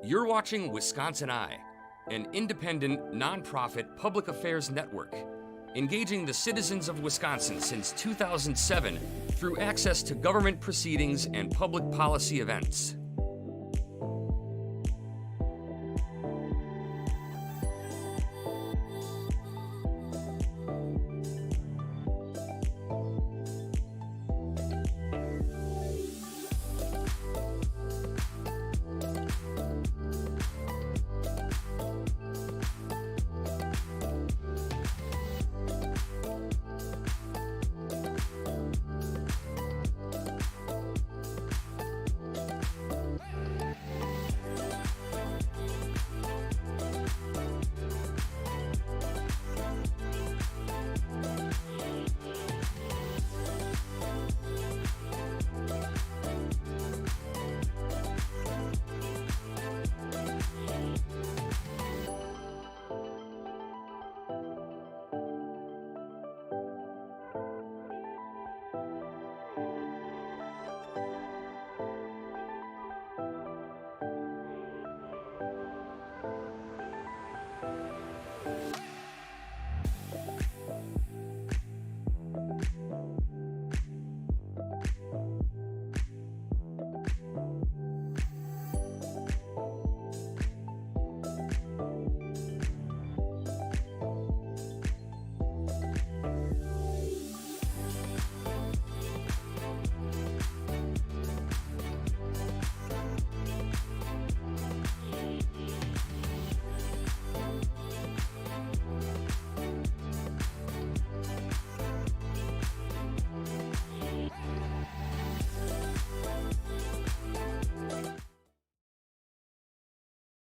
You're watching Wisconsin Eye, an independent, nonprofit public affairs network, engaging the citizens of Wisconsin since 2007 through access to government proceedings and public policy events.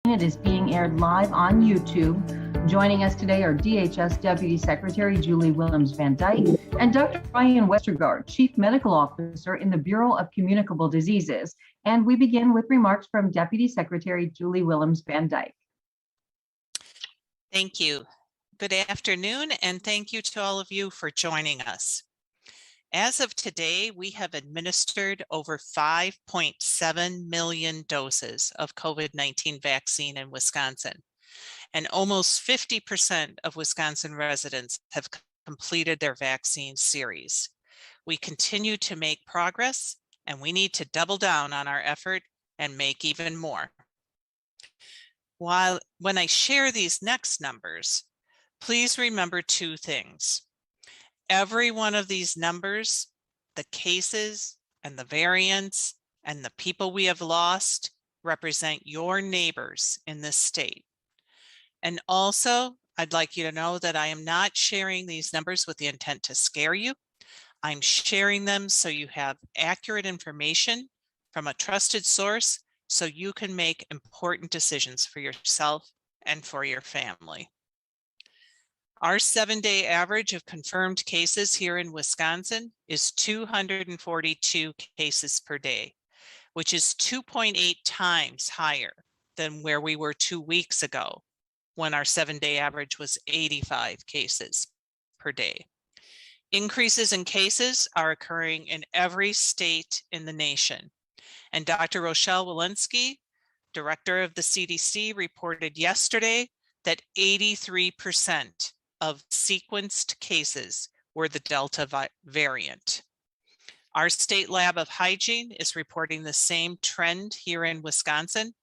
It is being aired live on YouTube. Joining us today are DHS Deputy Secretary Julie Willems Van Dijk and Dr. Ryan Westergaard, Chief Medical Officer in the Bureau of Communicable Diseases. And we begin with remarks from Deputy Secretary Julie Willems Van Dijk. Thank you. Good afternoon, and thank you to all of you for joining us. As of today, we have administered over 5.7 million doses of COVID-19 vaccine in Wisconsin, and almost 50% of Wisconsin residents have completed their vaccine series. We continue to make progress, and we need to double down on our effort and make even more. When I share these next numbers, please remember two things. Every one of these numbers, the cases and the variants and the people we have lost, represent your neighbors in this state. And also, I'd like you to know that I am not sharing these numbers with the intent to scare you. I'm sharing them so you have accurate information from a trusted source so you can make important decisions for yourself and for your family. Our 7-day average of confirmed cases here in Wisconsin is 242 cases per day, which is 2.8 times higher than where we were 2 weeks ago, when our 7-day average was 85 cases per day. Increases in cases are occurring in every state in the nation. And Dr. Rochelle Walensky, director of the CDC, reported yesterday that 83% of sequenced cases were the Delta variant. Our state lab of hygiene is reporting the same trend here in Wisconsin,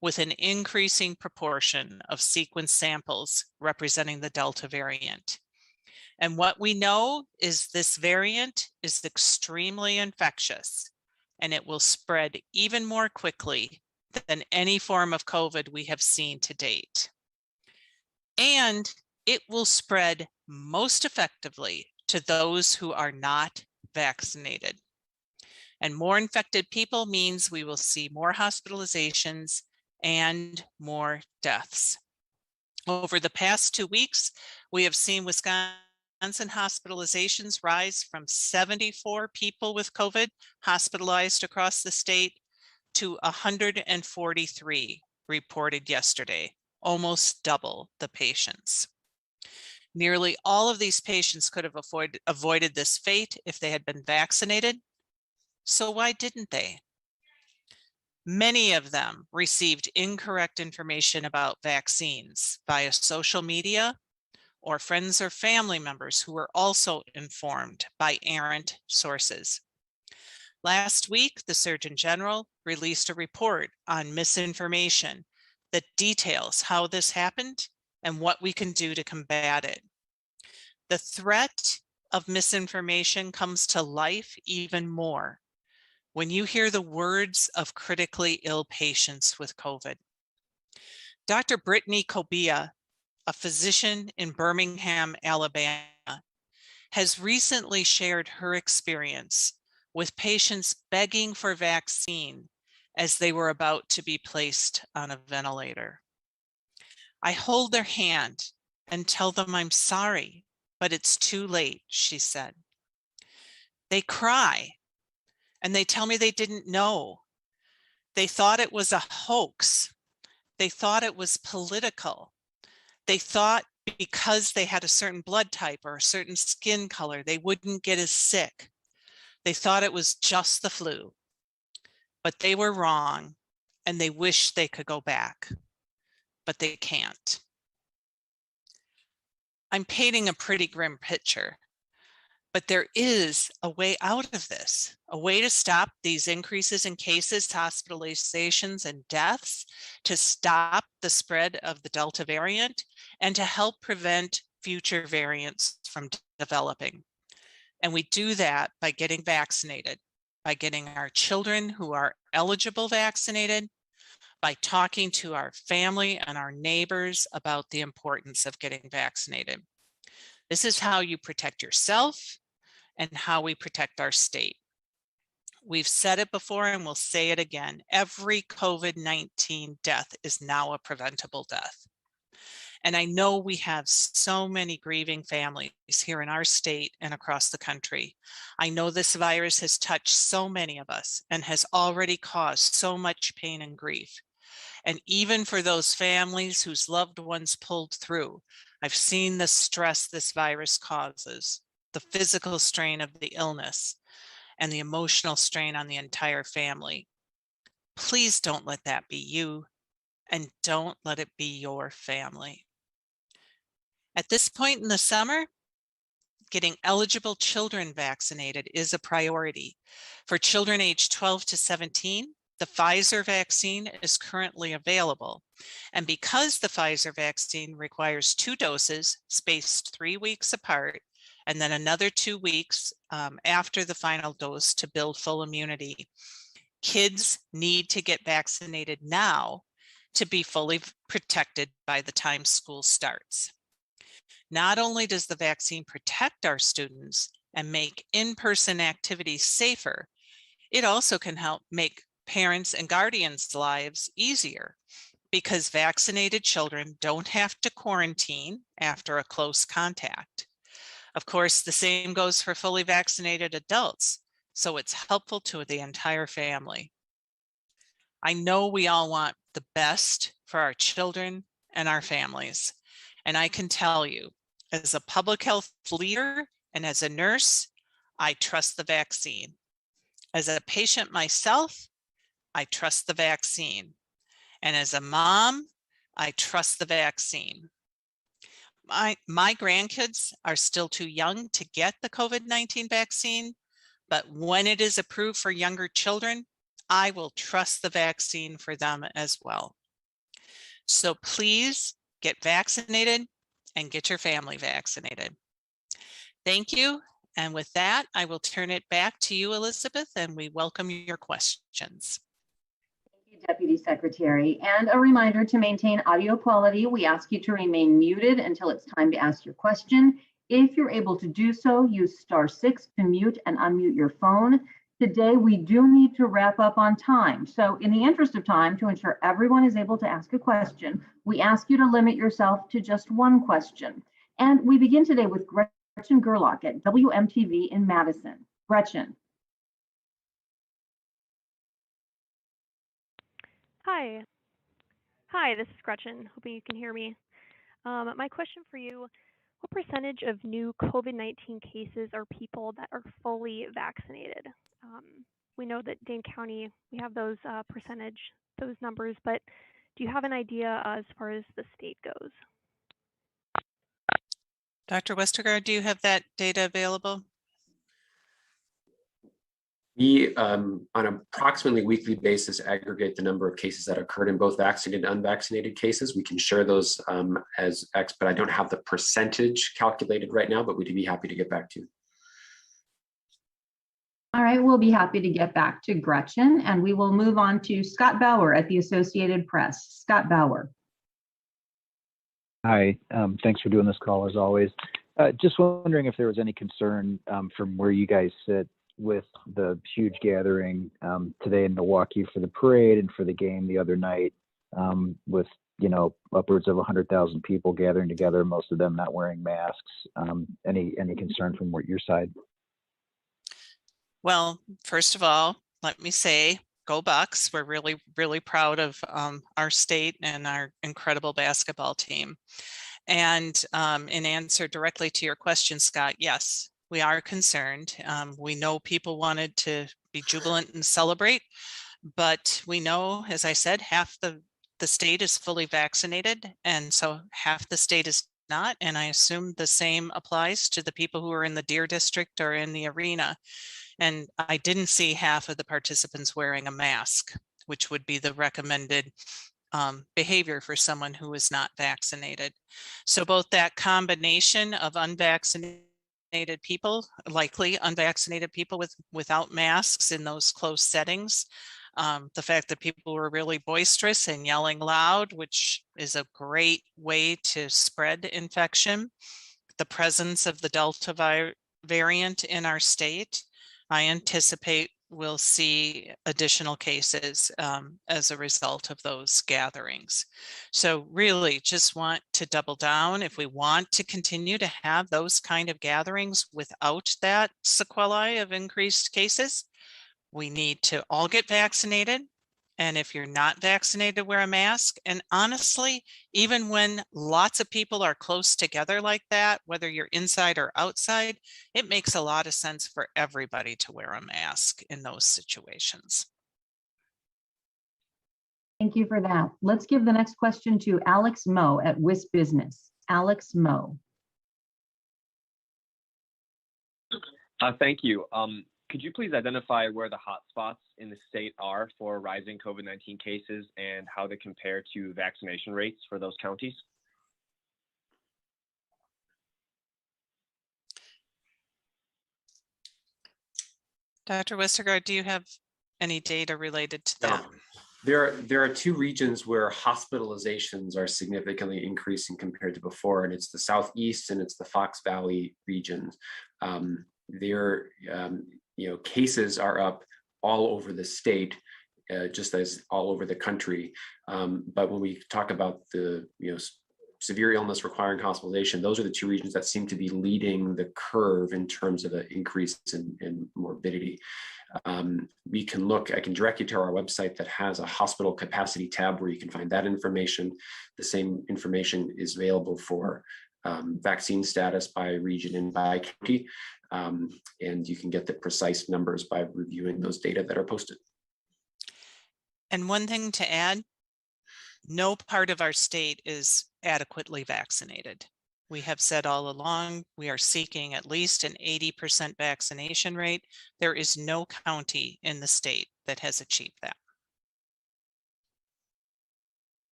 with an increasing proportion of sequenced samples representing the Delta variant. And what we know is this variant is extremely infectious, and it will spread even more quickly than any form of COVID we have seen to date. And it will spread most effectively to those who are not vaccinated. And more infected people means we will see more hospitalizations and more deaths. Over the past 2 weeks, we have seen Wisconsin hospitalizations rise from 74 people with COVID hospitalized across the state to 143 reported yesterday, almost double the patients. Nearly all of these patients could have avoided this fate if they had been vaccinated. So why didn't they? Many of them received incorrect information about vaccines via social media or friends or family members who were also informed by errant sources. Last week, the Surgeon General released a report on misinformation that details how this happened and what we can do to combat it. The threat of misinformation comes to life even more when you hear the words of critically ill patients with COVID. Dr. Brittany Kobia, a physician in Birmingham, Alabama, has recently shared her experience with patients begging for vaccine as they were about to be placed on a ventilator. I hold their hand and tell them I'm sorry, but it's too late, she said. They cry and they tell me they didn't know. They thought it was a hoax. They thought it was political. They thought because they had a certain blood type or a certain skin color, they wouldn't get as sick. They thought it was just the flu, but they were wrong and they wish they could go back, but they can't. I'm painting a pretty grim picture, but there is a way out of this, a way to stop these increases in cases, hospitalizations, and deaths, to stop the spread of the Delta variant, and to help prevent future variants from developing. And we do that by getting vaccinated, by getting our children who are eligible vaccinated, by talking to our family and our neighbors about the importance of getting vaccinated. This is how you protect yourself and how we protect our state. We've said it before and we'll say it again. Every COVID-19 death is now a preventable death. And I know we have so many grieving families here in our state and across the country. I know this virus has touched so many of us and has already caused so much pain and grief. And even for those families whose loved ones pulled through, I've seen the stress this virus causes, the physical strain of the illness, and the emotional strain on the entire family. Please don't let that be you, and don't let it be your family. At this point in the summer, getting eligible children vaccinated is a priority. For children aged 12 to 17, the Pfizer vaccine is currently available. And because the Pfizer vaccine requires 2 doses spaced 3 weeks apart, and then another 2 weeks after the final dose to build full immunity, kids need to get vaccinated now to be fully protected by the time school starts. Not only does the vaccine protect our students and make in-person activities safer, it also can help make parents and guardians' lives easier, because vaccinated children don't have to quarantine after a close contact. Of course, the same goes for fully vaccinated adults, so it's helpful to the entire family. I know we all want the best for our children and our families, and I can tell you, as a public health leader and as a nurse, I trust the vaccine. As a patient myself, I trust the vaccine. And as a mom, I trust the vaccine. My grandkids are still too young to get the COVID-19 vaccine, but when it is approved for younger children, I will trust the vaccine for them as well. So please get vaccinated and get your family vaccinated. Thank you. And with that, I will turn it back to you, Elizabeth, and we welcome your questions. Deputy Secretary. And a reminder to maintain audio quality, we ask you to remain muted until it's time to ask your question. If you're able to do so, use *6 to mute and unmute your phone. Today, we do need to wrap up on time. So in the interest of time, to ensure everyone is able to ask a question, we ask you to limit yourself to just one question. And we begin today with Gretchen Gerlach at WMTV in Madison. Gretchen. Hi, this is Gretchen. Hoping you can hear me. My question for you, what percentage of new COVID-19 cases are people that are fully vaccinated? We know that Dane County, we have those those numbers, but do you have an idea as far as the state goes? Dr. Westergaard, do you have that data available? We, on an approximately weekly basis, aggregate the number of cases that occurred in both vaccinated and unvaccinated cases. We can share those as X, but I don't have the percentage calculated right now, but we'd be happy to get back to you. All right, we'll be happy to get back to Gretchen, and we will move on to Scott Bauer at the Associated Press. Scott Bauer. Hi, thanks for doing this call as always. Just wondering if there was any concern from where you guys sit with the huge gathering today in Milwaukee for the parade and for the game the other night, with upwards of 100,000 people gathering together, most of them not wearing masks. Any concern from your side? Well, first of all, let me say, go Bucks. We're really, really proud of our state and our incredible basketball team. And in answer directly to your question, Scott, yes, we are concerned. We know people wanted to be jubilant and celebrate, but we know, as I said, half the state is fully vaccinated, and so half the state is not. And I assume the same applies to the people who are in the Deer District or in the arena. And I didn't see half of the participants wearing a mask, which would be the recommended behavior for someone who is not vaccinated. So both that combination of unvaccinated people, likely unvaccinated people without masks in those close settings, the fact that people were really boisterous and yelling loud, which is a great way to spread infection, the presence of the Delta variant in our state, I anticipate we'll see additional cases as a result of those gatherings. So really just want to double down. If we want to continue to have those kind of gatherings without that sequelae of increased cases, we need to all get vaccinated. And if you're not vaccinated, wear a mask. And honestly, even when lots of people are close together like that, whether you're inside or outside, it makes a lot of sense for everybody to wear a mask in those situations. Thank you for that. Let's give the next question to Alex Moe at WIS Business. Alex Moe. Thank you. Could you please identify where the hotspots in the state are for rising COVID-19 cases and how they compare to vaccination rates for those counties? Dr. Westergaard, do you have any data related to that? There are two regions where hospitalizations are significantly increasing compared to before, and it's the Southeast and it's the Fox Valley regions. Cases are up all over the state, just as all over the country. But when we talk about the severe illness requiring hospitalization, those are the two regions that seem to be leading the curve in terms of the increase in morbidity. We can look, I can direct you to our website that has a hospital capacity tab where you can find that information. The same information is available for vaccine status by region and by county. And you can get the precise numbers by reviewing those data that are posted. And one thing to add, no part of our state is adequately vaccinated. We have said all along, we are seeking at least an 80% vaccination rate. There is no county in the state that has achieved that.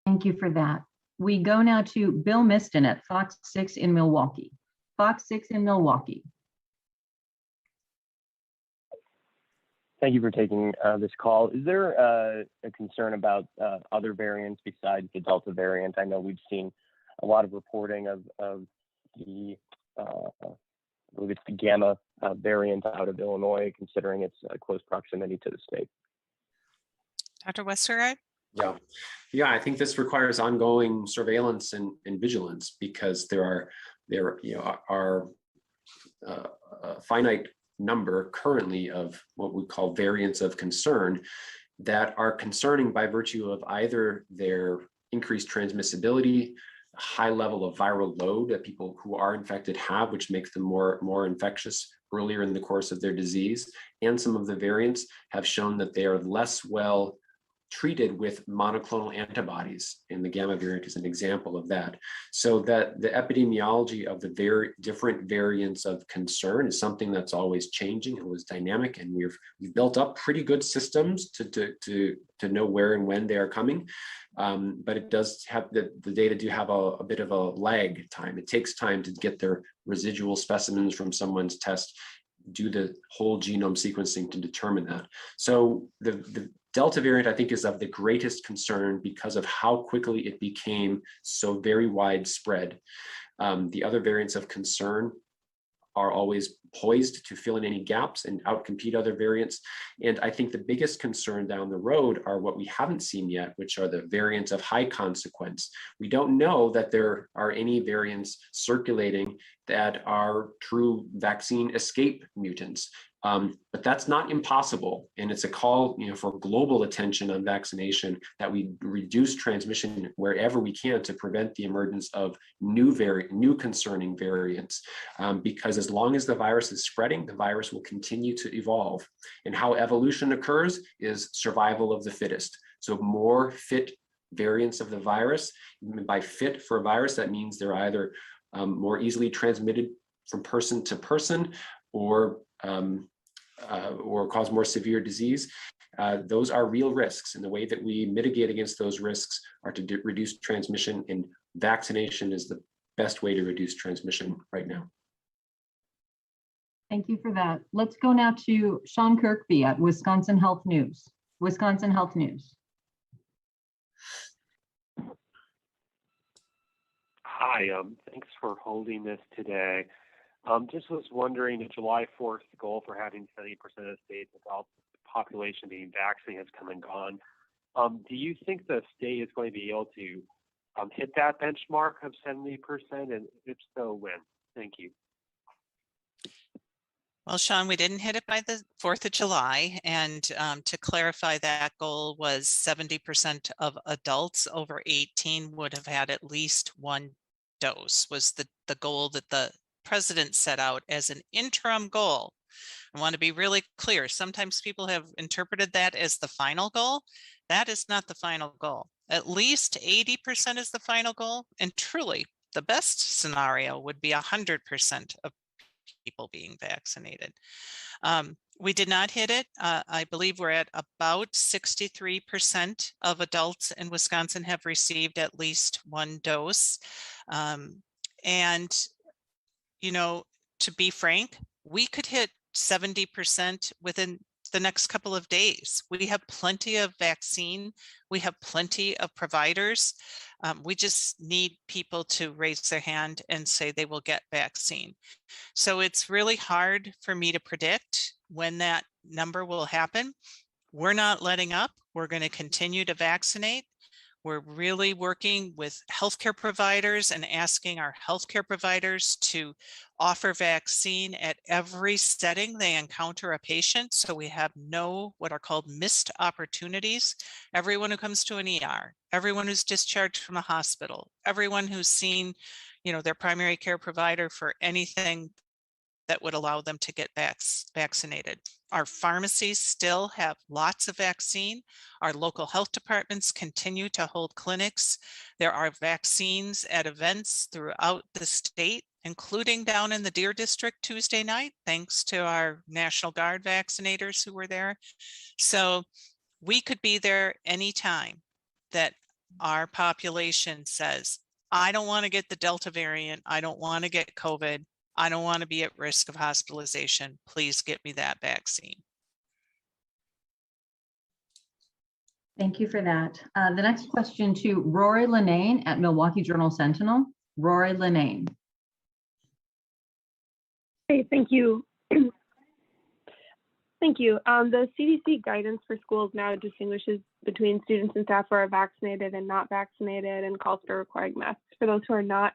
Thank you for that. We go now to Bill Miston at Fox 6 in Milwaukee. Fox 6 in Milwaukee. Thank you for taking this call. Is there a concern about other variants besides the Delta variant? I know we've seen a lot of reporting of the, I believe it's the Gamma variant out of Illinois, considering its close proximity to the state. Dr. Westergaard? Yeah, I think this requires ongoing surveillance and vigilance, because there are a finite number currently of what we call variants of concern that are concerning by virtue of either their increased transmissibility, high level of viral load that people who are infected have, which makes them more infectious earlier in the course of their disease. And some of the variants have shown that they are less well treated with monoclonal antibodies, and the Gamma variant is an example of that. So that the epidemiology of the very different variants of concern is something that's always changing. It was dynamic, and we've built up pretty good systems to know where and when they are coming. But it does have the data do have a bit of a lag time. It takes time to get their residual specimens from someone's test, do the whole genome sequencing to determine that. So the Delta variant, I think, is of the greatest concern because of how quickly it became so very widespread. The other variants of concern are always poised to fill in any gaps and outcompete other variants. And I think the biggest concern down the road are what we haven't seen yet, which are the variants of high consequence. We don't know that there are any variants circulating that are true vaccine escape mutants. But that's not impossible. And it's a call, for global attention on vaccination, that we reduce transmission wherever we can to prevent the emergence of new concerning variants. Because as long as the virus is spreading, the virus will continue to evolve. And how evolution occurs is survival of the fittest. So more fit variants of the virus. By fit for a virus, that means they're either more easily transmitted from person to person, or cause more severe disease. Those are real risks, and the way that we mitigate against those risks are to reduce transmission, and vaccination is the best way to reduce transmission right now. Thank you for that. Let's go now to Sean Kirkby at Wisconsin Health News. Wisconsin Health News. Hi, thanks for holding this today. Just was wondering, the July 4th goal for having 70% of the state's adult population being vaccinated has come and gone. Do you think the state is going to be able to hit that benchmark of 70%? And if so, when? Thank you. Well, Sean, we didn't hit it by the 4th of July. And to clarify, that goal was 70% of adults over 18 would have had at least one dose, was the goal that the president set out as an interim goal. I want to be really clear. Sometimes people have interpreted that as the final goal. That is not the final goal. At least 80% is the final goal. And truly, the best scenario would be 100% of people being vaccinated. We did not hit it. I believe we're at about 63% of adults in Wisconsin have received at least one dose. And to be frank, we could hit 70% within the next couple of days. We have plenty of vaccine. We have plenty of providers. We just need people to raise their hand and say they will get vaccine. So it's really hard for me to predict when that number will happen. We're not letting up. We're going to continue to vaccinate. We're really working with healthcare providers and asking our healthcare providers to offer vaccine at every setting they encounter a patient. So we have no what are called missed opportunities. Everyone who comes to an ER, everyone who's discharged from a hospital, everyone who's seen, their primary care provider for anything that would allow them to get vaccinated. Our pharmacies still have lots of vaccine. Our local health departments continue to hold clinics. There are vaccines at events throughout the state, including down in the Deer District Tuesday night, thanks to our National Guard vaccinators who were there. So we could be there anytime that our population says, I don't want to get the Delta variant. I don't want to get COVID. I don't want to be at risk of hospitalization. Please get me that vaccine. Thank you for that. The next question to Rory Linnane at Milwaukee Journal Sentinel. Rory Linnane. Hey, thank you. I Thank you. The CDC guidance for schools now distinguishes between students and staff who are vaccinated and not vaccinated and calls for requiring masks for those who are not.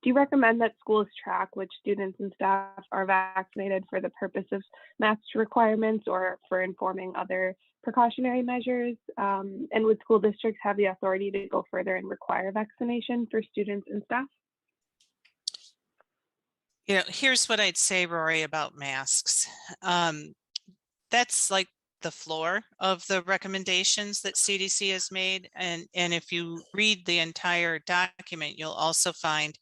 Do you recommend that schools track which students and staff are vaccinated for the purpose of mask requirements or for informing other precautionary measures? And would school districts have the authority to go further and require vaccination for students and staff? You know, here's what I'd say, Rory, about masks. That's like the floor of the recommendations that CDC has made. And if you read the entire document, you'll also find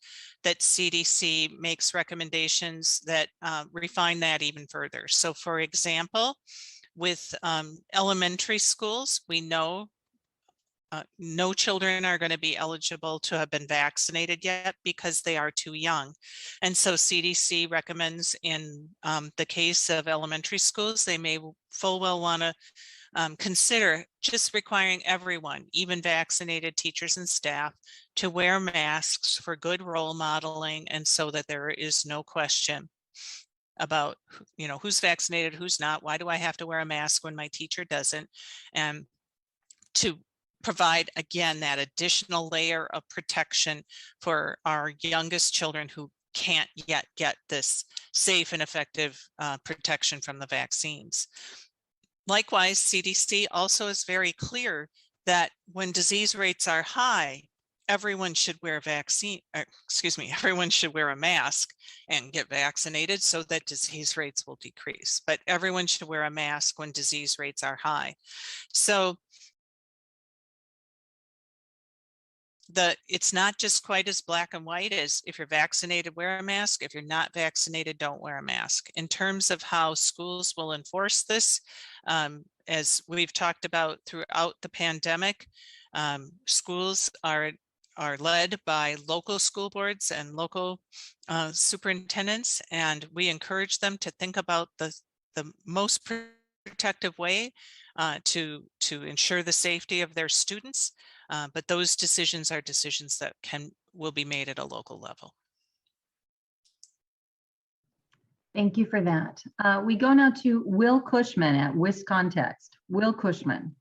that CDC makes recommendations that refine that even further. So for example, with elementary schools, we know no children are going to be eligible to have been vaccinated yet because they are too young. And so CDC recommends in the case of elementary schools, they may full well want to consider just requiring everyone, even vaccinated teachers and staff, to wear masks for good role modeling and so that there is no question about, you know, who's vaccinated, who's not, why do I have to wear a mask when my teacher doesn't, and to provide, again, that additional layer of protection for our youngest children who can't yet get this safe and effective protection from the vaccines. Likewise, CDC also is very clear that when disease rates are high, everyone should wear everyone should wear a mask and get vaccinated so that disease rates will decrease. But everyone should wear a mask when disease rates are high. So it's not just quite as black and white as if you're vaccinated, wear a mask. If you're not vaccinated, don't wear a mask. In terms of how schools will enforce this, as we've talked about throughout the pandemic, schools are led by local school boards and local superintendents, and we encourage them to think about the most protective way to ensure the safety of their students. But those decisions are decisions that will be made at a local level. Thank you for that. We go now to Will Cushman at Wiscontext. Will Cushman.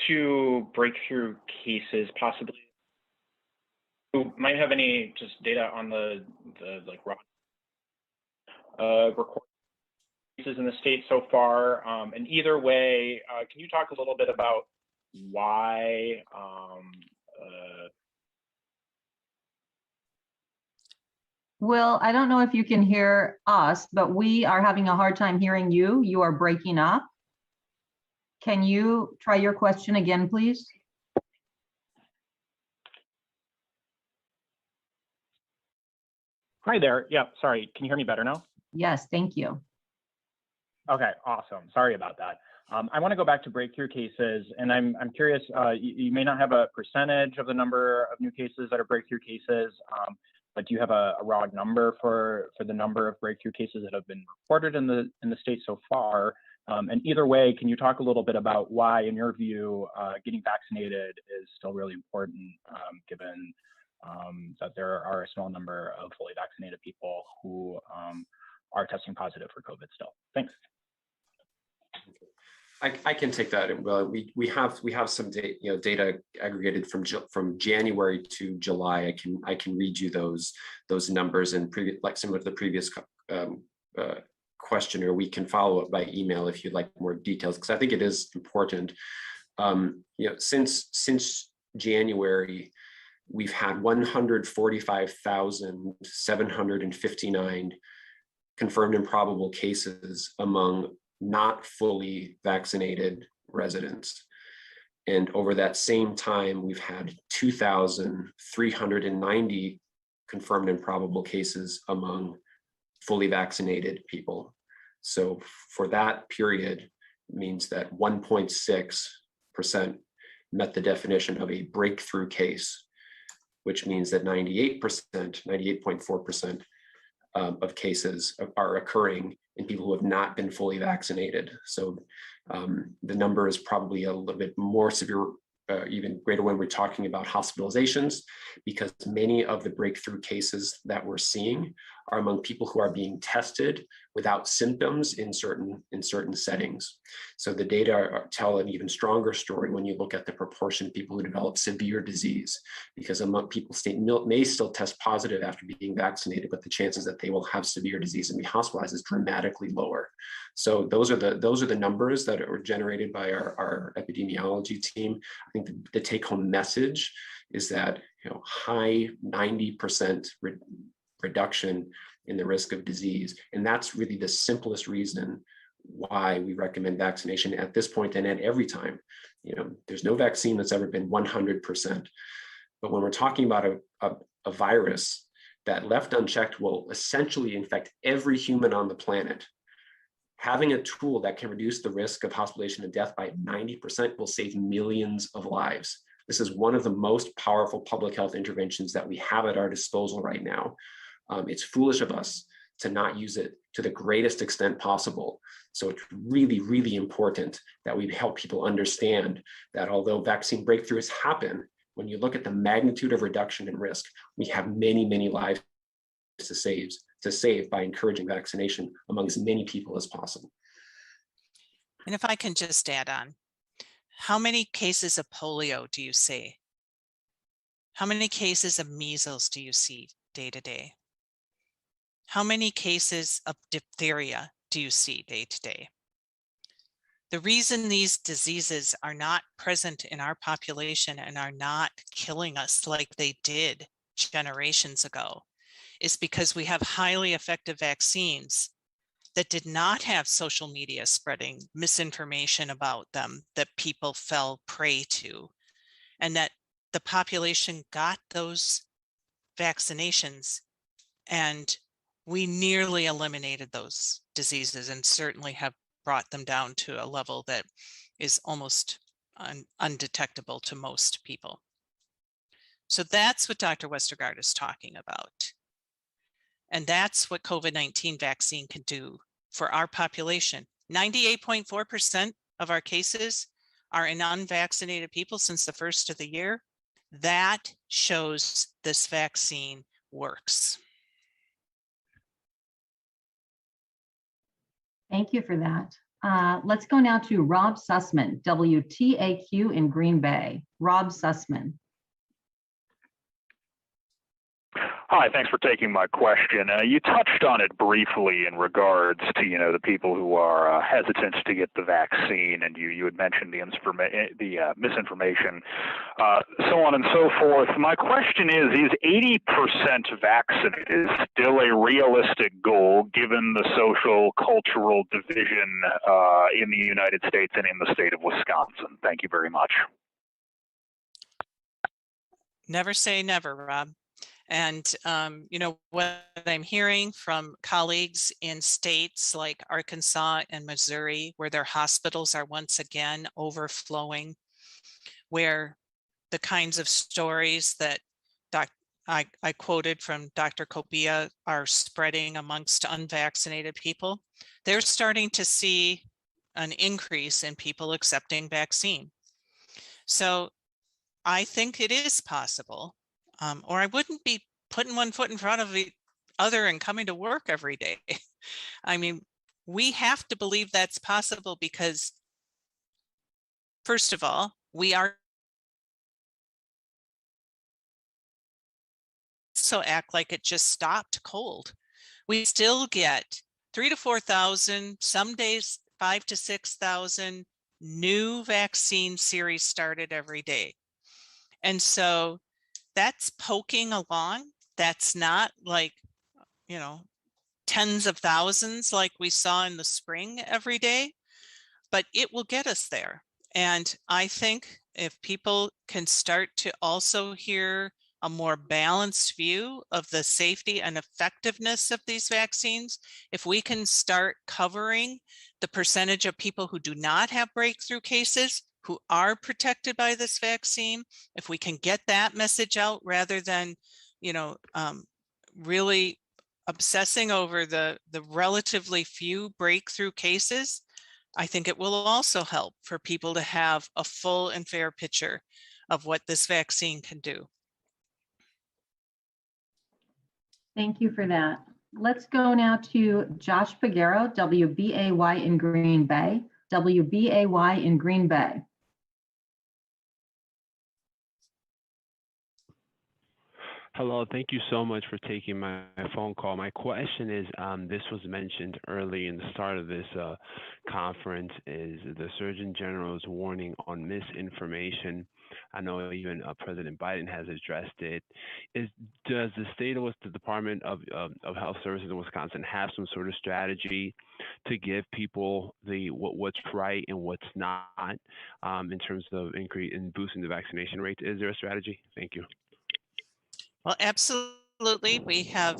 To breakthrough cases, possibly. You might have any just data on the like raw recorded cases in the state so far, and either way, can you talk a little bit about why Will, I don't know if you can hear us, but we are having a hard time hearing you. You are breaking up. Can you try your question again, please? Hi there. Yeah, sorry. Can you hear me better now? Yes, thank you. Okay, awesome. Sorry about that. I want to go back to breakthrough cases, and I'm curious. You may not have a percentage of the number of new cases that are breakthrough cases, but do you have a raw number for the number of breakthrough cases that have been reported in the state so far? And either way, can you talk a little bit about why, in your view, getting vaccinated is still really important, given that there are a small number of fully vaccinated people who are testing positive for COVID still? Thanks. I can take that. Well, we have some data aggregated from January to July. I can read you those numbers, and like similar to the previous question, or we can follow up by email if you'd like more details, because I think it is important. Since January, we've had 145,759 confirmed and probable cases among not fully vaccinated residents. And over that same time, we've had 2,390 confirmed and probable cases among fully vaccinated people. So for that period, means that 1.6% met the definition of a breakthrough case, which means that 98.4% of cases are occurring in people who have not been fully vaccinated. So the number is probably a little bit more severe even greater when we're talking about hospitalizations, because many of the breakthrough cases that we're seeing are among people who are being tested without symptoms in certain settings. So the data tell an even stronger story when you look at the proportion of people who develop severe disease, because among people may still test positive after being vaccinated, but the chances that they will have severe disease and be hospitalized is dramatically lower. So those are the numbers that are generated by our epidemiology team. I think the take-home message is that high 90% reduction in the risk of disease, and that's really the simplest reason why we recommend vaccination at this point and at every time. There's no vaccine that's ever been 100%, but when we're talking about a virus that left unchecked will essentially infect every human on the planet, having a tool that can reduce the risk of hospitalization and death by 90% will save millions of lives. This is one of the most powerful public health interventions that we have at our disposal right now. It's foolish of us to not use it to the greatest extent possible. So it's really, really important that we help people understand that although vaccine breakthroughs happen, when you look at the magnitude of reduction in risk, we have many, many lives to save by encouraging vaccination among as many people as possible. And if I can just add on, how many cases of polio do you see? How many cases of measles do you see day to day? How many cases of diphtheria do you see day to day? The reason these diseases are not present in our population and are not killing us like they did generations ago is because we have highly effective vaccines that did not have social media spreading misinformation about them that people fell prey to, and that the population got those vaccinations and we nearly eliminated those diseases and certainly have brought them down to a level that is almost undetectable to most people. So that's what Dr. Westergaard is talking about. And that's what COVID-19 vaccine can do for our population. 98.4% of our cases are in unvaccinated people since the first of the year. That shows this vaccine works. Thank you for that. Let's go now to Rob Sussman, WTAQ in Green Bay. Rob Sussman. Hi, thanks for taking my question. You touched on it briefly in regards to, the people who are hesitant to get the vaccine, and you had mentioned the misinformation, so on and so forth. My question is 80% vaccinated still a realistic goal given the social cultural division in the United States and in the state of Wisconsin? Thank you very much. Never say never, Rob. And, what I'm hearing from colleagues in states like Arkansas and Missouri, where their hospitals are once again overflowing, where the kinds of stories that I quoted from Dr. Copia are spreading amongst unvaccinated people, they're starting to see an increase in people accepting vaccine. So I think it is possible. Or I wouldn't be putting one foot in front of the other and coming to work every day. I mean, we have to believe that's possible because, first of all, we are so act like it just stopped cold. We still get 3,000 to 4,000, some days 5,000 to 6,000 new vaccine series started every day. And so that's poking along. That's not like, tens of thousands like we saw in the spring every day, but it will get us there. And I think if people can start to also hear a more balanced view of the safety and effectiveness of these vaccines, if we can start covering the percentage of people who do not have breakthrough cases, who are protected by this vaccine, if we can get that message out rather than, really obsessing over the relatively few breakthrough cases, I think it will also help for people to have a full and fair picture of what this vaccine can do. Thank you for that. Let's go now to Josh Pagaro, WBAY in Green Bay. WBAY in Green Bay. Hello, thank you so much for taking my phone call. My question is, this was mentioned early in the start of this conference, is the Surgeon General's warning on misinformation. I know even President Biden has addressed it. Does the Department of Health Services in Wisconsin have some sort of strategy to give people what's right and what's not in terms of increase in boosting the vaccination rate? Is there a strategy? Thank you. Well, absolutely. We have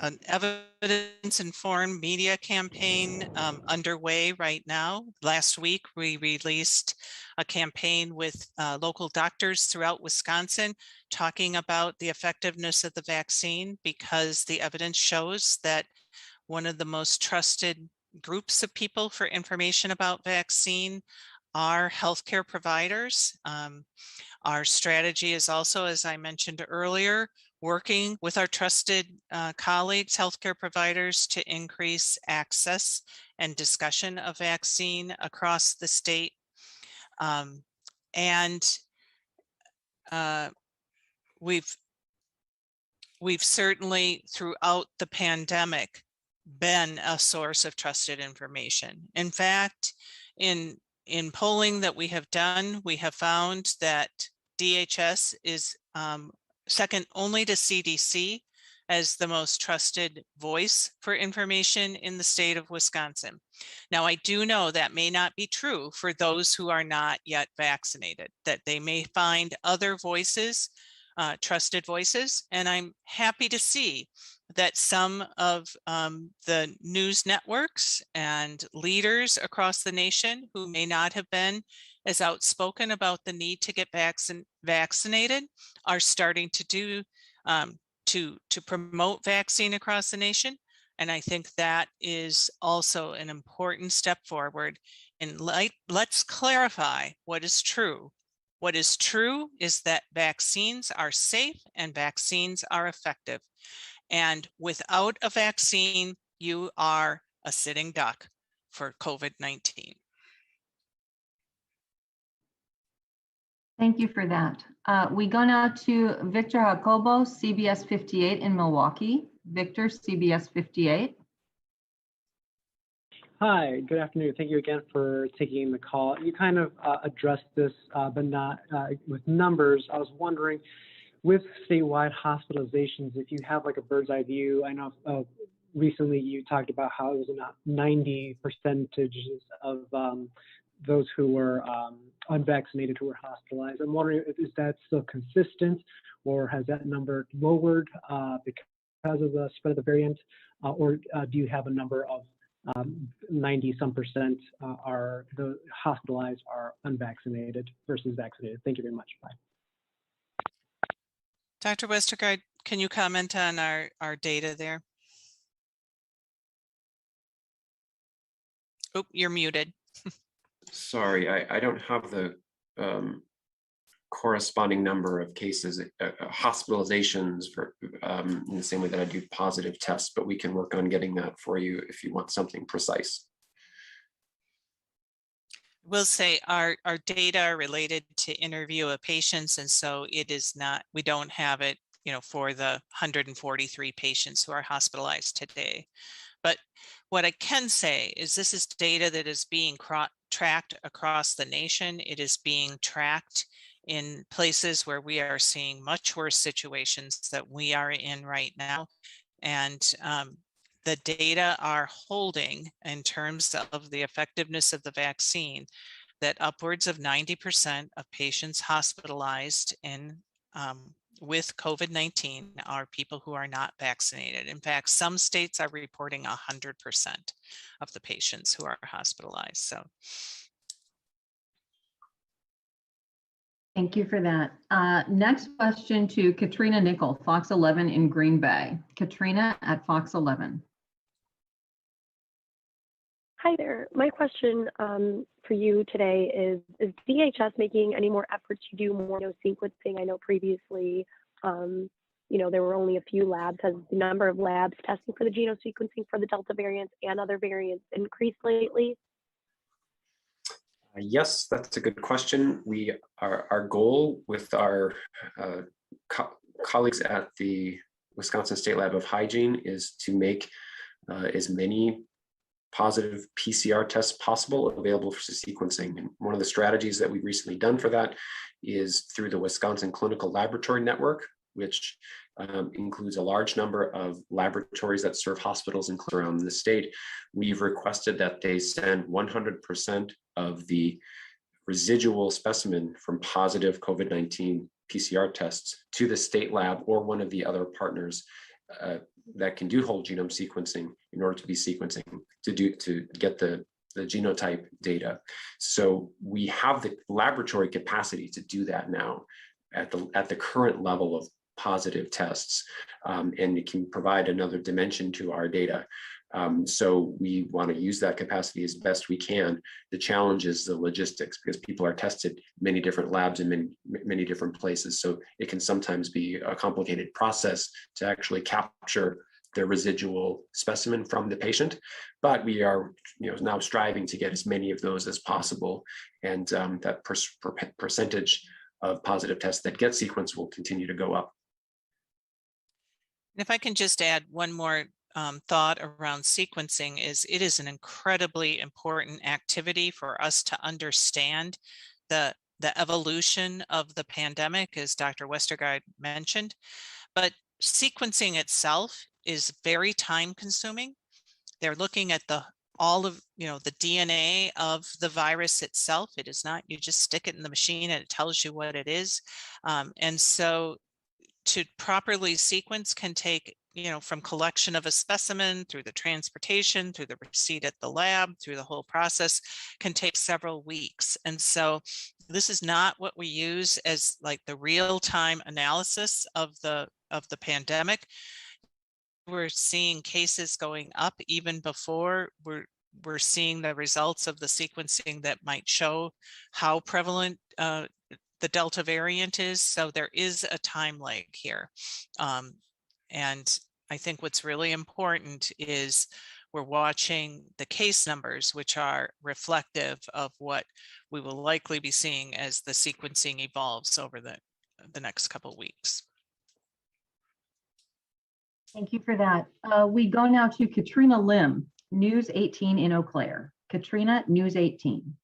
an evidence-informed media campaign underway right now. Last week, we released a campaign with local doctors throughout Wisconsin talking about the effectiveness of the vaccine, because the evidence shows that one of the most trusted groups of people for information about vaccine are healthcare providers. Our strategy is also, as I mentioned earlier, working with our trusted colleagues, healthcare providers, to increase access and discussion of vaccine across the state. We've certainly, throughout the pandemic, been a source of trusted information. In fact, in polling that we have done, we have found that DHS is second only to CDC as the most trusted voice for information in the state of Wisconsin. Now, I do know that may not be true for those who are not yet vaccinated, that they may find other voices, trusted voices, and I'm happy to see that some of the news networks and leaders across the nation who may not have been as outspoken about the need to get vaccinated are starting to do to promote vaccine across the nation. And I think that is also an important step forward. And let's clarify what is true. What is true is that vaccines are safe and vaccines are effective. And without a vaccine, you are a sitting duck for COVID-19. Thank you for that. We go now to Victor Jacobo, CBS 58 in Milwaukee. Victor, CBS 58. Hi, good afternoon. Thank you again for taking the call. You kind of addressed this, but not with numbers. I was wondering, with statewide hospitalizations, if you have like a bird's eye view. I know recently you talked about how it was about 90% of those who were unvaccinated who were hospitalized. I'm wondering, is that still consistent, or has that number lowered because of the spread of the variant, or do you have a number of 90-some% are the hospitalized are unvaccinated versus vaccinated? Thank you very much. Bye. Dr. Westergaard, can you comment on our data there? Oh, you're muted. Sorry, I don't have the corresponding number of cases, hospitalizations for in the same way that I do positive tests, but we can work on getting that for you if you want something precise. We'll say our data are related to interview of patients, and so it is not, we don't have it, for the 143 patients who are hospitalized today. But what I can say is this is data that is being tracked across the nation. It is being tracked in places where we are seeing much worse situations that we are in right now. And the data are holding in terms of the effectiveness of the vaccine, that upwards of 90% of patients hospitalized with COVID-19 are people who are not vaccinated. In fact, some states are reporting 100% of the patients who are hospitalized. So. Thank you for that. Next question to Katrina Nickel, Fox 11 in Green Bay. Katrina at Fox 11. Hi there. My question for you today is DHS making any more efforts to do more sequencing? I know previously, there were only a few labs. Has the number of labs testing for the genome sequencing for the Delta variant and other variants increased lately? Yes, that's a good question. Our goal with our colleagues at the Wisconsin State Lab of Hygiene is to make as many positive PCR tests possible available for sequencing. And one of the strategies that we've recently done for that is through the Wisconsin Clinical Laboratory Network, which includes a large number of laboratories that serve hospitals around the state. We've requested that they send 100% of the residual specimen from positive COVID-19 PCR tests to the state lab or one of the other partners that can do whole genome sequencing in order to be sequencing to get the genotype data. So we have the laboratory capacity to do that now at the current level of positive tests, and it can provide another dimension to our data. So we want to use that capacity as best we can. The challenge is the logistics, because people are tested in many different labs in many different places. So it can sometimes be a complicated process to actually capture the residual specimen from the patient. But we are now striving to get as many of those as possible. And that percentage of positive tests that get sequenced will continue to go up. And if I can just add one more thought around sequencing, it is an incredibly important activity for us to understand the evolution of the pandemic, as Dr. Westergaard mentioned. But sequencing itself is very time consuming. They're looking at all of the DNA of the virus itself. It is not, you just stick it in the machine and it tells you what it is. And so to properly sequence can take, from collection of a specimen through the transportation, through the receipt at the lab, through the whole process, can take several weeks. And so this is not what we use as like the real-time analysis of the pandemic. We're seeing cases going up even before we're seeing the results of the sequencing that might show how prevalent the Delta variant is. So there is a time lag here. And I think what's really important is we're watching the case numbers, which are reflective of what we will likely be seeing as the sequencing evolves over the next couple of weeks. Thank you for that. We go now to Katrina Lim, News 18 in Eau Claire. Katrina, News 18.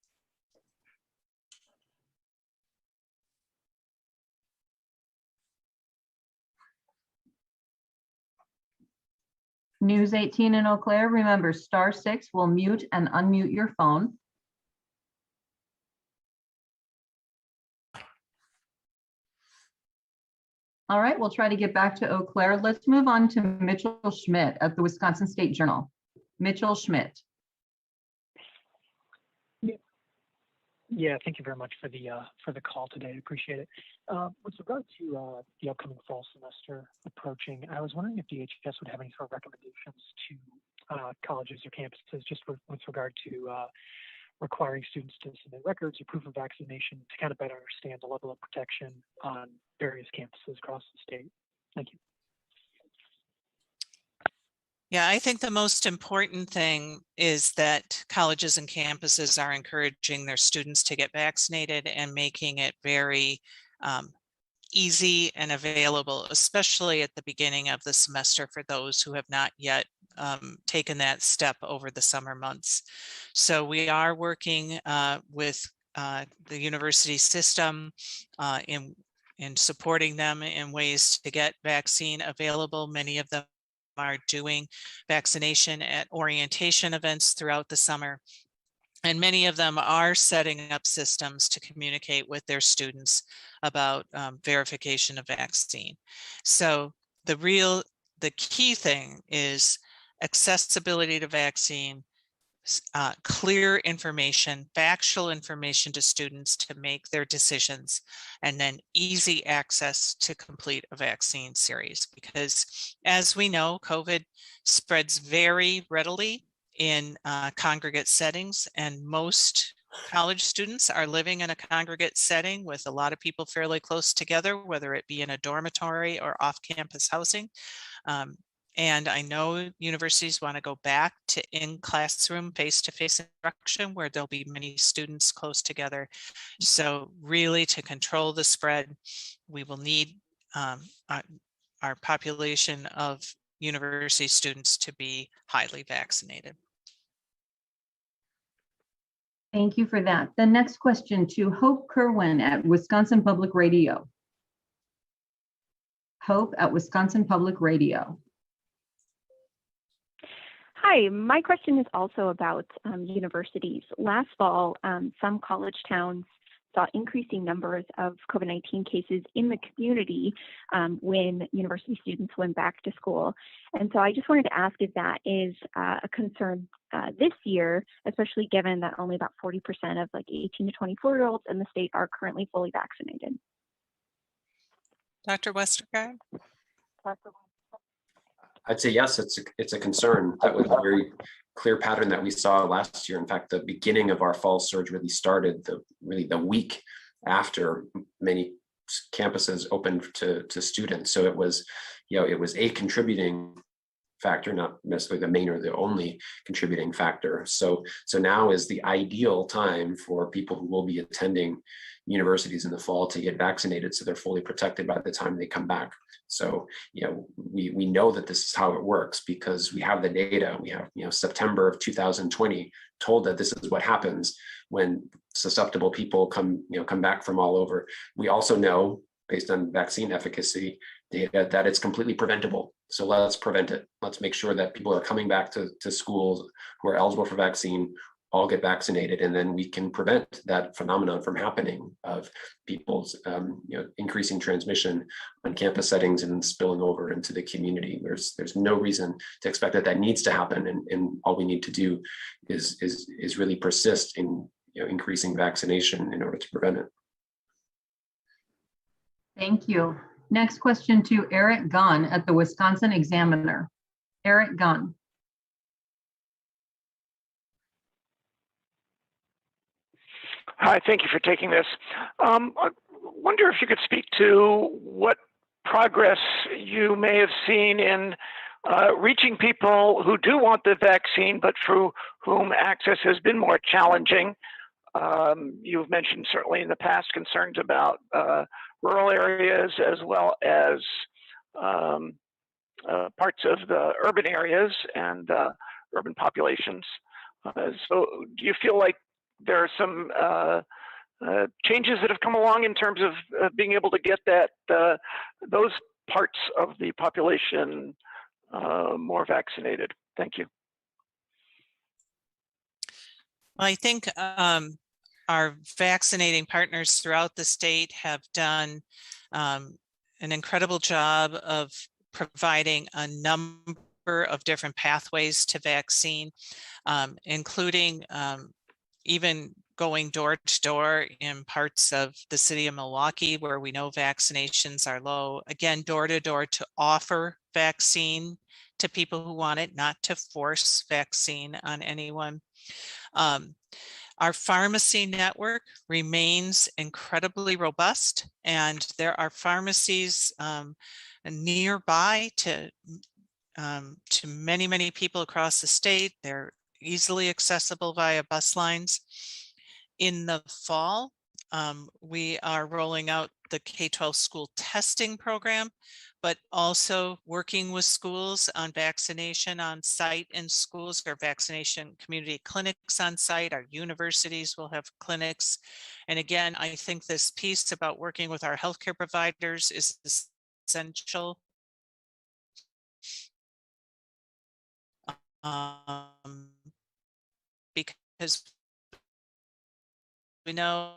News 18 in Eau Claire, remember *6 will mute and unmute your phone. All right, we'll try to get back to Eau Claire. Let's move on to Mitchell Schmidt at the Wisconsin State Journal. Mitchell Schmidt. Yeah, thank you very much for the call today. I appreciate it. With regard to the upcoming fall semester approaching, I was wondering if DHS would have any sort of recommendations to colleges or campuses just with regard to requiring students to submit records or proof of vaccination to kind of better understand the level of protection on various campuses across the state. Thank you. Yeah, I think the most important thing is that colleges and campuses are encouraging their students to get vaccinated and making it very easy and available, especially at the beginning of the semester for those who have not yet taken that step over the summer months. So we are working with the university system in supporting them in ways to get vaccine available. Many of them are doing vaccination at orientation events throughout the summer. And many of them are setting up systems to communicate with their students about verification of vaccine. So the key thing is accessibility to vaccine, clear information, factual information to students to make their decisions, and then easy access to complete a vaccine series. Because as we know, COVID spreads very readily in congregate settings, and most college students are living in a congregate setting with a lot of people fairly close together, whether it be in a dormitory or off-campus housing. And I know universities want to go back to in-classroom face-to-face instruction where there'll be many students close together. So really, to control the spread, we will need our population of university students to be highly vaccinated. Thank you for that. The next question to Hope Kerwin at Wisconsin Public Radio. Hope at Wisconsin Public Radio. Hi, my question is also about universities. Last fall, some college towns saw increasing numbers of COVID-19 cases in the community when university students went back to school. And so I just wanted to ask if that is a concern this year, especially given that only about 40% of like 18 to 24-year-olds in the state are currently fully vaccinated. Dr. Westergaard? I'd say yes, it's a concern. That was a very clear pattern that we saw last year. In fact, the beginning of our fall surge really started the week after many campuses opened to students. So it was a contributing factor, not necessarily the main or the only contributing factor. So now is the ideal time for people who will be attending universities in the fall to get vaccinated, so they're fully protected by the time they come back. So, we know that this is how it works because we have the data. We have, September of 2020 told that this is what happens when susceptible people come back from all over. We also know, based on vaccine efficacy data, that it's completely preventable. So let's prevent it. Let's make sure that people are coming back to schools who are eligible for vaccine all get vaccinated, and then we can prevent that phenomenon from happening of people's increasing transmission on campus settings and spilling over into the community. There's no reason to expect that needs to happen, and all we need to do is really persist in increasing vaccination in order to prevent it. Thank you. Next question to Eric Gunn at the Wisconsin Examiner. Eric Gunn. Hi, thank you for taking this. I wonder if you could speak to what progress you may have seen in reaching people who do want the vaccine, but for whom access has been more challenging. You've mentioned certainly in the past concerns about rural areas as well as parts of the urban areas and urban populations. So do you feel like there are some changes that have come along in terms of being able to get those parts of the population more vaccinated? Thank you. Well, I think our vaccinating partners throughout the state have done an incredible job of providing a number of different pathways to vaccine, including even going door to door in parts of the city of Milwaukee where we know vaccinations are low. Again, door to door to offer vaccine to people who want it, not to force vaccine on anyone. Our pharmacy network remains incredibly robust, and there are pharmacies nearby to many, many people across the state. They're easily accessible via bus lines. In the fall, we are rolling out the K-12 school testing program, but also working with schools on vaccination on site in schools, or vaccination community clinics on site. Our universities will have clinics. And again, I think this piece about working with our healthcare providers is essential. Because we know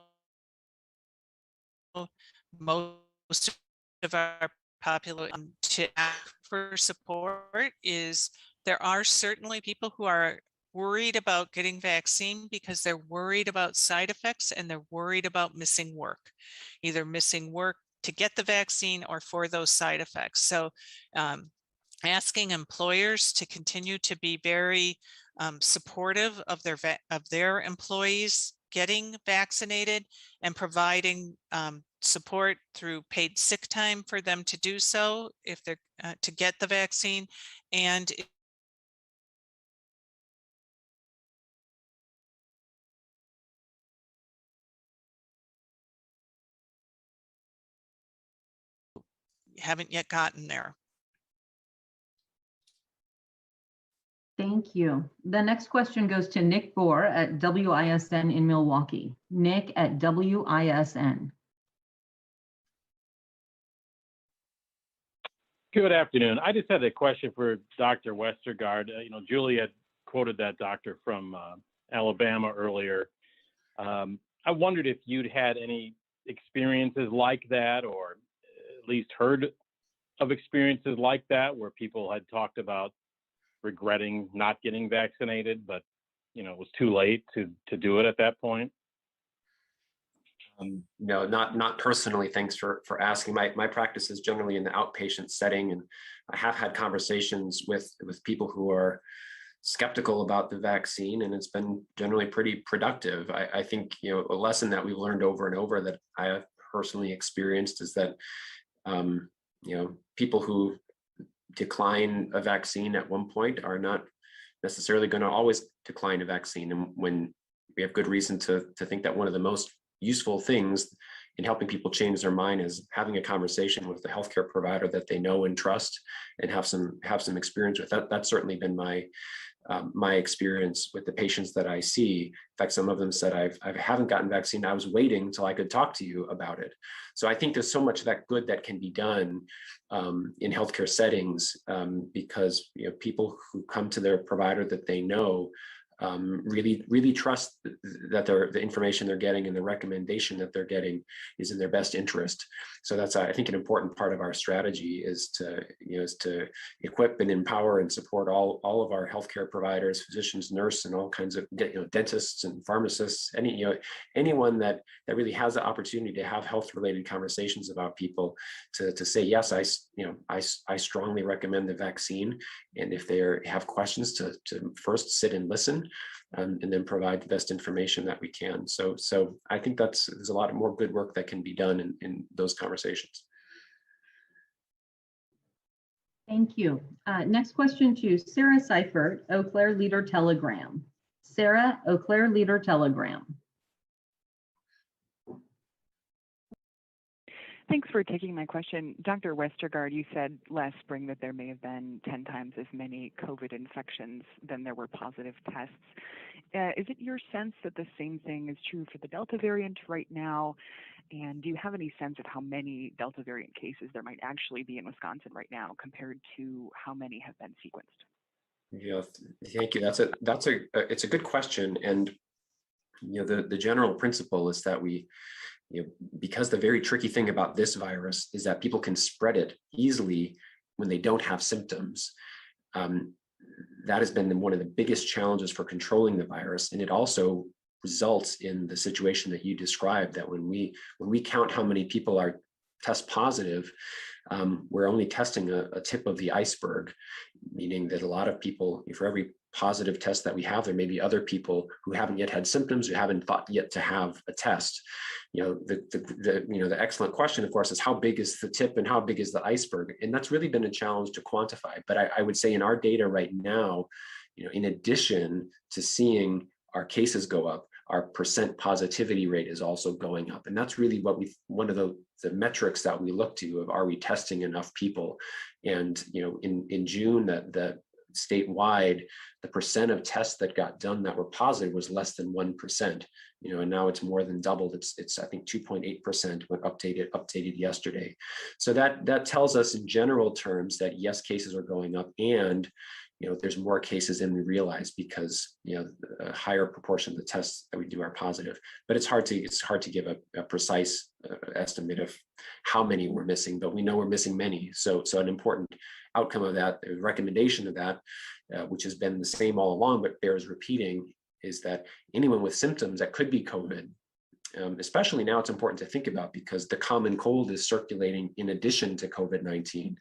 most of our population to ask for support is there are certainly people who are worried about getting vaccine because they're worried about side effects and they're worried about missing work, either missing work to get the vaccine or for those side effects. So asking employers to continue to be very supportive of their employees getting vaccinated, and providing support through paid sick time for them to do so if they're to get the vaccine. And haven't yet gotten there. Thank you. The next question goes to Nick Bohr at WISN in Milwaukee. Nick at WISN. Good afternoon. I just had a question for Dr. Westergaard. Julie had quoted that doctor from Alabama earlier. I wondered if you'd had any experiences like that, or at least heard of experiences like that, where people had talked about regretting not getting vaccinated, but it was too late to do it at that point. No, not personally. Thanks for asking. My practice is generally in the outpatient setting, and I have had conversations with people who are skeptical about the vaccine, and it's been generally pretty productive. I think a lesson that we've learned over and over that I have personally experienced is that people who decline a vaccine at one point are not necessarily going to always decline a vaccine, and when we have good reason to think that one of the most useful things in helping people change their mind is having a conversation with the healthcare provider that they know and trust and have some experience with. That's certainly been my experience with the patients that I see. In fact, some of them said, I haven't gotten vaccine. I was waiting till I could talk to you about it. So I think there's so much that good that can be done in healthcare settings because people who come to their provider that they know really trust that the information they're getting and the recommendation that they're getting is in their best interest. So that's, I think, an important part of our strategy is to equip and empower and support all of our healthcare providers, physicians, nurses, and all kinds of dentists and pharmacists, anyone that really has the opportunity to have health-related conversations about people to say, yes, I strongly recommend the vaccine. And if they have questions, to first sit and listen, and then provide the best information that we can. So I think there's a lot of more good work that can be done in those conversations. Thank you. Next question to Sarah Seifert, Eau Claire Leader Telegram. Sarah, Eau Claire Leader Telegram. Thanks for taking my question. Dr. Westergaard, you said last spring that there may have been 10 times as many COVID infections than there were positive tests. Is it your sense that the same thing is true for the Delta variant right now? And do you have any sense of how many Delta variant cases there might actually be in Wisconsin right now compared to how many have been sequenced? Yeah, thank you. It's a good question. And the general principle is that because the very tricky thing about this virus is that people can spread it easily when they don't have symptoms. That has been one of the biggest challenges for controlling the virus. And it also results in the situation that you described, that when we count how many people are test positive, we're only testing a tip of the iceberg, meaning that a lot of people, for every positive test that we have, there may be other people who haven't yet had symptoms, who haven't thought yet to have a test. The excellent question, of course, is how big is the tip and how big is the iceberg? And that's really been a challenge to quantify. But I would say in our data right now, in addition to seeing our cases go up, our percent positivity rate is also going up. And that's really one of the metrics that we look to of, are we testing enough people? And in June, the statewide, the percent of tests that got done that were positive was less than 1%, and now it's more than doubled. It's I think 2.8% when updated yesterday. So that tells us in general terms that yes, cases are going up, and there's more cases than we realize because a higher proportion of the tests that we do are positive. But it's hard to give a precise estimate of how many we're missing, but we know we're missing many. So an important outcome of that, the recommendation of that, which has been the same all along but bears repeating, is that anyone with symptoms that could be COVID especially now it's important to think about because the common cold is circulating in addition to COVID-19.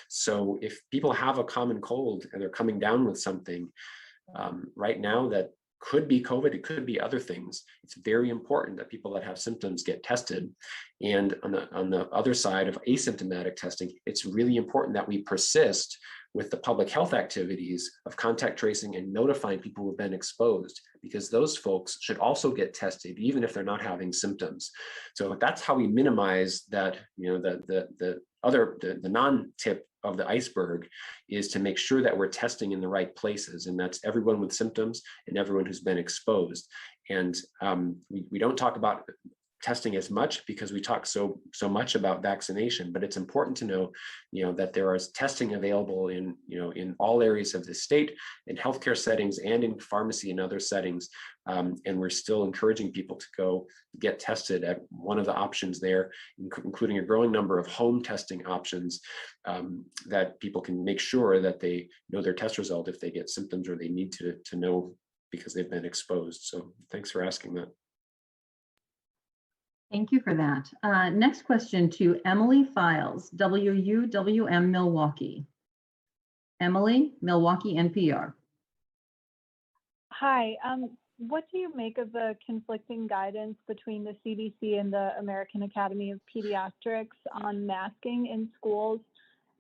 So if people have a common cold and they're coming down with something right now that could be COVID, it could be other things. It's very important that people that have symptoms get tested. And on the other side of asymptomatic testing, it's really important that we persist with the public health activities of contact tracing and notifying people who've been exposed, because those folks should also get tested, even if they're not having symptoms. So that's how we minimize that, the non-tip of the iceberg is to make sure that we're testing in the right places. And that's everyone with symptoms and everyone who's been exposed. And we don't talk about testing as much because we talk so much about vaccination, but it's important to know, that there is testing available in all areas of the state, in healthcare settings and in pharmacy and other settings. And we're still encouraging people to go get tested at one of the options there, including a growing number of home testing options that people can make sure that they know their test result if they get symptoms or they need to know because they've been exposed. So thanks for asking that. Thank you for that. Next question to Emily Files, WUWM Milwaukee. Emily, Milwaukee NPR. Hi, what do you make of the conflicting guidance between the CDC and the American Academy of Pediatrics on masking in schools?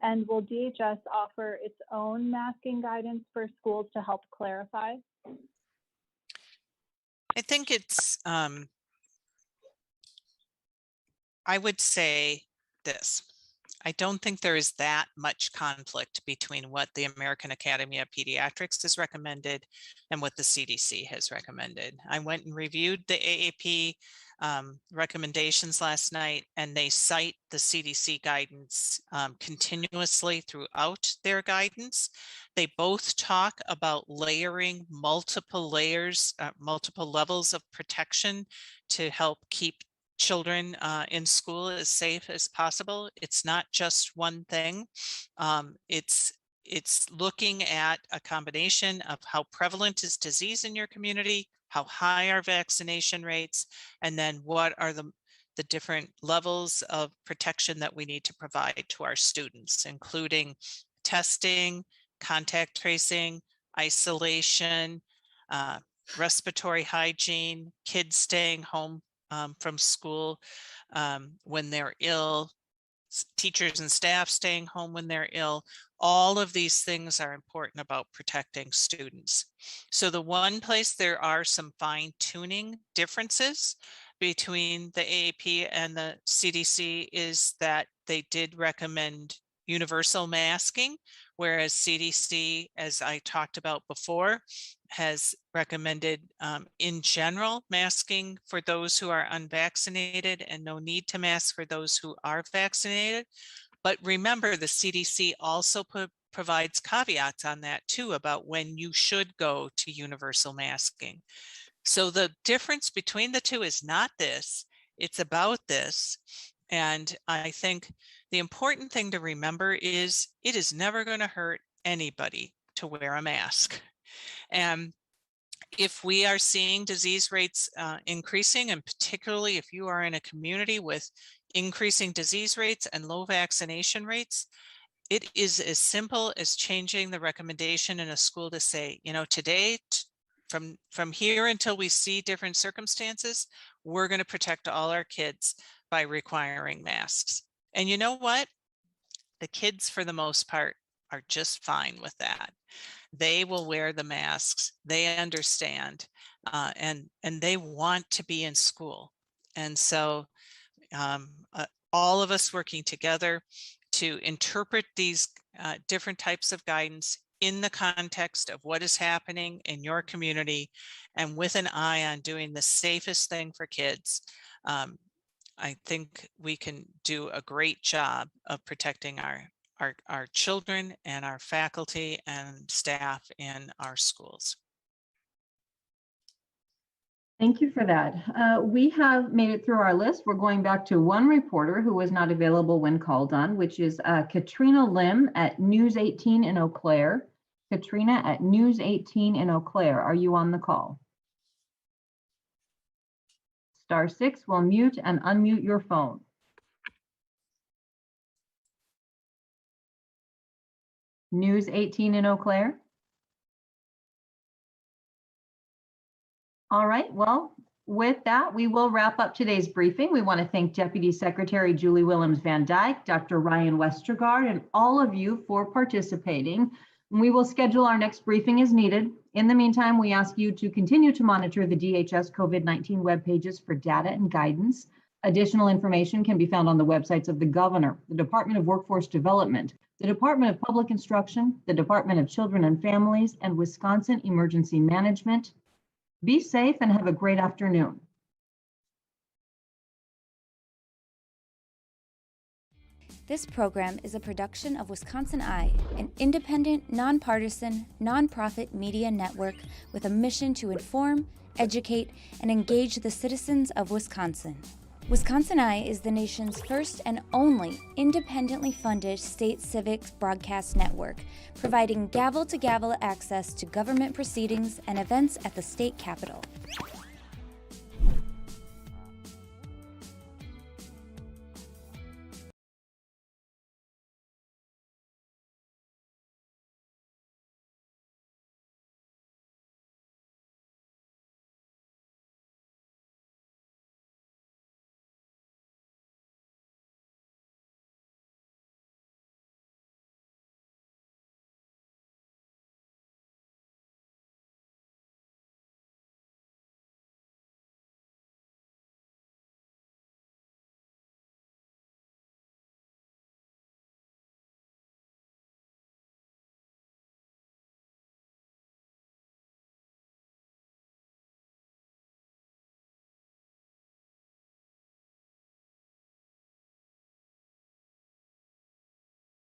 And will DHS offer its own masking guidance for schools to help clarify? I think it's, I would say this. I don't think there is that much conflict between what the American Academy of Pediatrics has recommended and what the CDC has recommended. I went and reviewed the AAP recommendations last night, and they cite the CDC guidance continuously throughout their guidance. They both talk about layering multiple layers, multiple levels of protection to help keep children in school as safe as possible. It's not just one thing. It's looking at a combination of how prevalent is disease in your community, how high are vaccination rates, and then what are the different levels of protection that we need to provide to our students, including testing, contact tracing, isolation, respiratory hygiene, kids staying home from school when they're ill, teachers and staff staying home when they're ill. All of these things are important about protecting students. So the one place there are some fine-tuning differences between the AAP and the CDC is that they did recommend universal masking, whereas CDC, as I talked about before, has recommended in general masking for those who are unvaccinated and no need to mask for those who are vaccinated. But remember, the CDC also provides caveats on that too about when you should go to universal masking. So the difference between the two is not this, it's about this. And I think the important thing to remember is it is never going to hurt anybody to wear a mask. And if we are seeing disease rates increasing, and particularly if you are in a community with increasing disease rates and low vaccination rates, it is as simple as changing the recommendation in a school to say, today, from here until we see different circumstances, we're going to protect all our kids by requiring masks. And you know what? The kids, for the most part, are just fine with that. They will wear the masks. They understand, and they want to be in school. And so all of us working together to interpret these different types of guidance in the context of what is happening in your community and with an eye on doing the safest thing for kids. I think we can do a great job of protecting our children and our faculty and staff in our schools. Thank you for that. We have made it through our list. We're going back to one reporter who was not available when called on, which is Katrina Lim at News 18 in Eau Claire. Katrina at News 18 in Eau Claire, are you on the call? *6 will mute and unmute your phone. News 18 in Eau Claire. All right, well, with that, we will wrap up today's briefing. We want to thank Deputy Secretary Julie Willems Van Dijk, Dr. Ryan Westergaard, and all of you for participating. We will schedule our next briefing as needed. In the meantime, we ask you to continue to monitor the DHS COVID-19 web pages for data and guidance. Additional information can be found on the websites of the Governor, the Department of Workforce Development, the Department of Public Instruction, the Department of Children and Families, and Wisconsin Emergency Management. Be safe and have a great afternoon. This program is a production of Wisconsin Eye, an independent, nonpartisan, nonprofit media network with a mission to inform, educate, and engage the citizens of Wisconsin. Wisconsin Eye is the nation's first and only independently funded state civics broadcast network, providing gavel-to-gavel access to government proceedings and events at the state capitol.